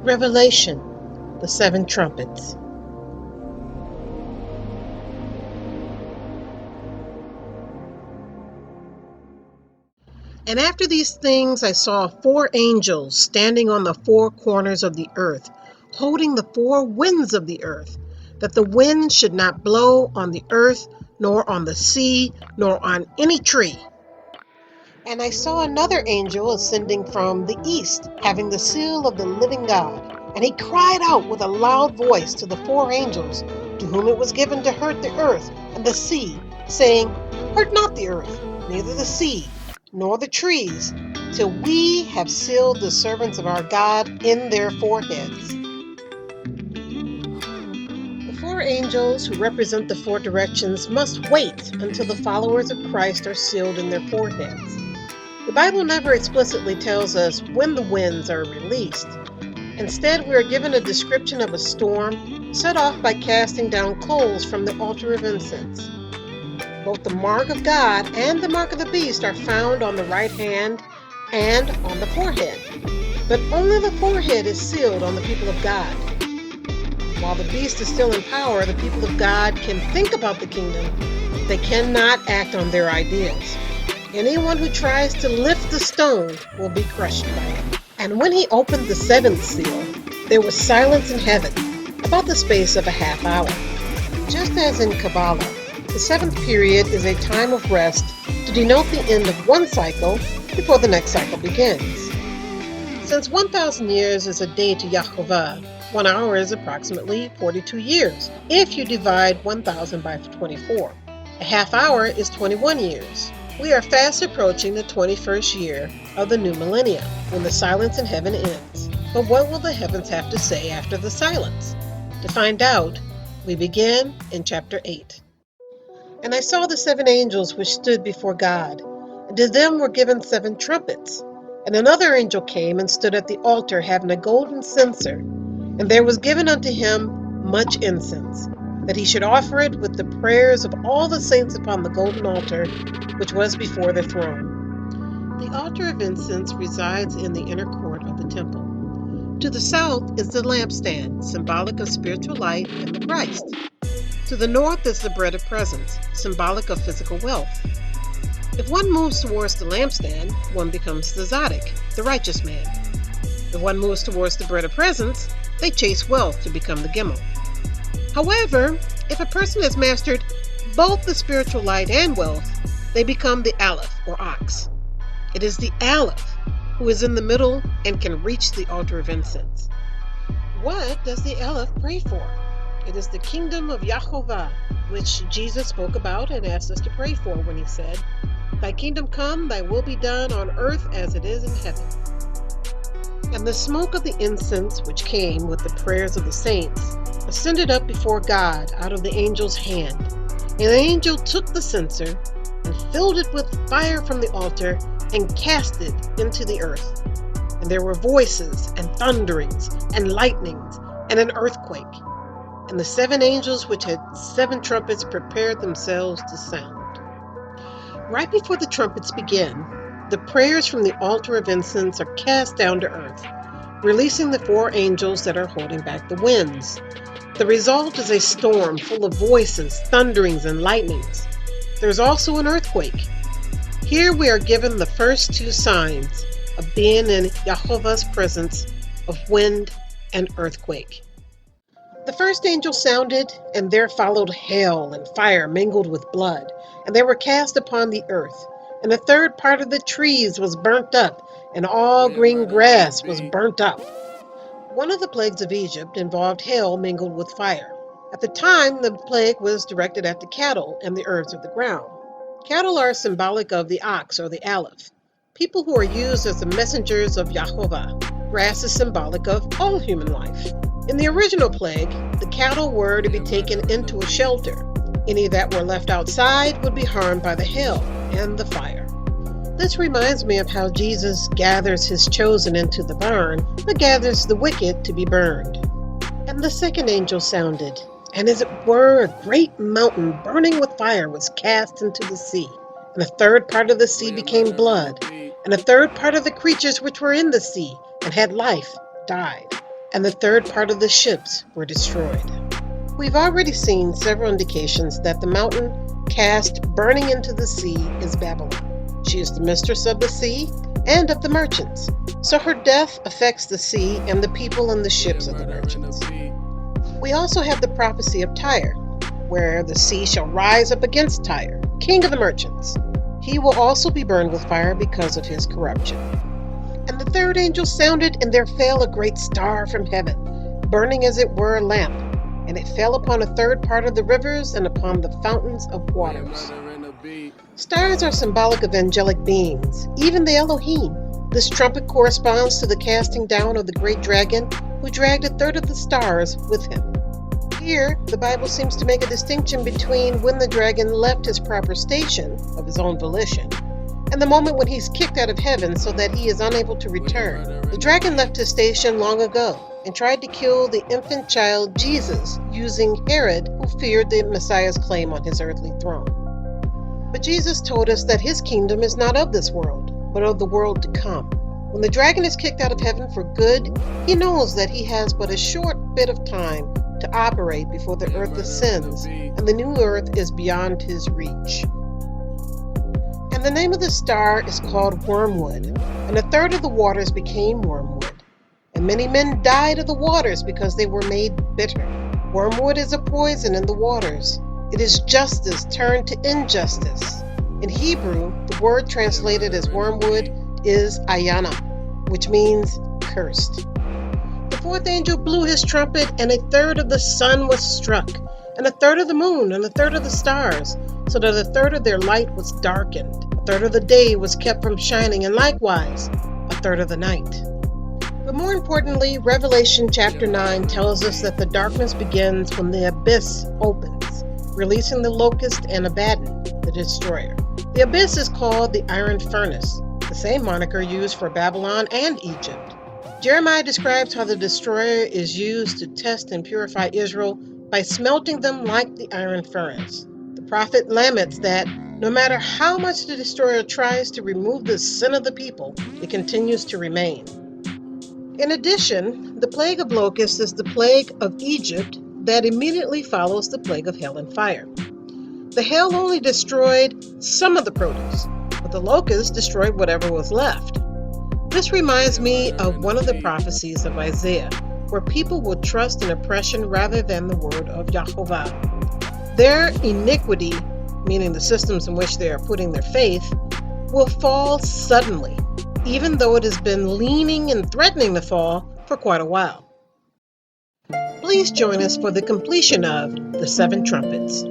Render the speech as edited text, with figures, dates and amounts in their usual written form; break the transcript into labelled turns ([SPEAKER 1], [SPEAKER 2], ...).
[SPEAKER 1] Revelation, the seven trumpets. And after these things I saw four angels standing on the four corners of the earth, holding the four winds of the earth, that the wind should not blow on the earth, nor on the sea, nor on any tree. And I saw another angel ascending from the east, having the seal of the living God. And he cried out with a loud voice to the four angels, to whom it was given to hurt the earth and the sea, saying, Hurt not the earth, neither the sea, nor the trees, till we have sealed the servants of our God in their foreheads. The four angels who represent the four directions must wait until the followers of Christ are sealed in their foreheads. The Bible never explicitly tells us when the winds are released. Instead, we are given a description of a storm set off by casting down coals from the altar of incense. Both the mark of God and the mark of the beast are found on the right hand and on the forehead. But only the forehead is sealed on the people of God. While the beast is still in power, the people of God can think about the kingdom. They cannot act on their ideas. Anyone who tries to lift the stone will be crushed by it. And when he opened the seventh seal, there was silence in heaven, about the space of a half hour. Just as in Kabbalah, the seventh period is a time of rest to denote the end of one cycle before the next cycle begins. Since 1,000 years is a day to Yahovah, 1 hour is approximately 42 years, if you divide 1,000 by 24. A half hour is 21 years. We are fast approaching the 21st year of the new millennium, when the silence in heaven ends. But what will the heavens have to say after the silence? To find out, we begin in chapter 8. And I saw the seven angels which stood before God, and to them were given seven trumpets. And another angel came and stood at the altar, having a golden censer, and there was given unto him much incense, that he should offer it with the prayers of all the saints upon the golden altar, which was before the throne. The altar of incense resides in the inner court of the temple. To the south is the lampstand, symbolic of spiritual light and the Christ. To the north is the bread of presence, symbolic of physical wealth. If one moves towards the lampstand, one becomes the tzaddik, the righteous man. If one moves towards the bread of presence, they chase wealth to become the gimel. However, if a person has mastered both the spiritual light and wealth, they become the aleph, or ox. It is the aleph who is in the middle and can reach the altar of incense. What does the aleph pray for? It is the kingdom of Yahovah, which Jesus spoke about and asked us to pray for when he said, Thy kingdom come, thy will be done on earth as it is in heaven. And the smoke of the incense, which came with the prayers of the saints, ascended up before God out of the angel's hand. And the angel took the censer and filled it with fire from the altar and cast it into the earth. And there were voices and thunderings and lightnings and an earthquake. And the seven angels which had seven trumpets prepared themselves to sound. Right before the trumpets begin, the prayers from the altar of incense are cast down to earth, releasing the four angels that are holding back the winds. The result is a storm full of voices, thunderings, and lightnings. There's also an earthquake. Here we are given the first two signs of being in Yahovah's presence of wind and earthquake. The first angel sounded, and there followed hail and fire mingled with blood, and they were cast upon the earth. And the third part of the trees was burnt up, and all green grass was burnt up. One of the plagues of Egypt involved hail mingled with fire. At the time, the plague was directed at the cattle and the herbs of the ground. Cattle are symbolic of the ox or the aleph, people who are used as the messengers of Yahovah. Grass is symbolic of all human life. In the original plague, the cattle were to be taken into a shelter. Any that were left outside would be harmed by the hail and the fire. This reminds me of how Jesus gathers his chosen into the barn, but gathers the wicked to be burned. And the second angel sounded, and as it were, a great mountain burning with fire was cast into the sea. And a third part of the sea became blood, and a third part of the creatures which were in the sea and had life died. and the third part of the ships were destroyed. We've already seen several indications that the mountain cast burning into the sea is Babylon. She is the mistress of the sea and of the merchants, so her death affects the sea and the people and the ships of the merchants. We also have the prophecy of Tyre, where the sea shall rise up against Tyre, king of the merchants. He will also be burned with fire because of his corruption. And the third angel sounded, and there fell a great star from heaven, burning as it were a lamp, and it fell upon a third part of the rivers and upon the fountains of waters. Stars are symbolic of angelic beings, even the Elohim. This trumpet corresponds to the casting down of the great dragon, who dragged a third of the stars with him. Here, the Bible seems to make a distinction between when the dragon left his proper station of his own volition and the moment when he's kicked out of heaven so that he is unable to return. The dragon left his station long ago and tried to kill the infant child Jesus using Herod, who feared the Messiah's claim on his earthly throne. But Jesus told us that his kingdom is not of this world, but of the world to come. When the dragon is kicked out of heaven for good, he knows that he has but a short bit of time to operate before the earth ascends and the new earth is beyond his reach. And the name of the star is called Wormwood, and a third of the waters became wormwood. And many men died of the waters because they were made bitter. Wormwood is a poison in the waters. It is justice turned to injustice. In Hebrew, the word translated as wormwood is ayana, which means cursed. The fourth angel blew his trumpet, and a third of the sun was struck, and a third of the moon, and a third of the stars, so that a third of their light was darkened. A third of the day was kept from shining, and likewise a third of the night. But more importantly, Revelation chapter 9 tells us that the darkness begins when the abyss opens, releasing the locust and Abaddon, the destroyer. The abyss is called the iron furnace, the same moniker used for Babylon and Egypt. Jeremiah describes how the destroyer is used to test and purify Israel by smelting them like the iron furnace. The prophet laments that no matter how much the destroyer tries to remove the sin of the people, it continues to remain. In addition, the plague of locusts is the plague of Egypt that immediately follows the plague of hail and fire. The hail only destroyed some of the produce, but the locusts destroyed whatever was left. This reminds me of one of the prophecies of Isaiah, where people will trust in oppression rather than the word of Jehovah. Their iniquity, meaning the systems in which they are putting their faith, will fall suddenly, even though it has been leaning and threatening to fall for quite a while. Please join us for the completion of the 7 trumpets.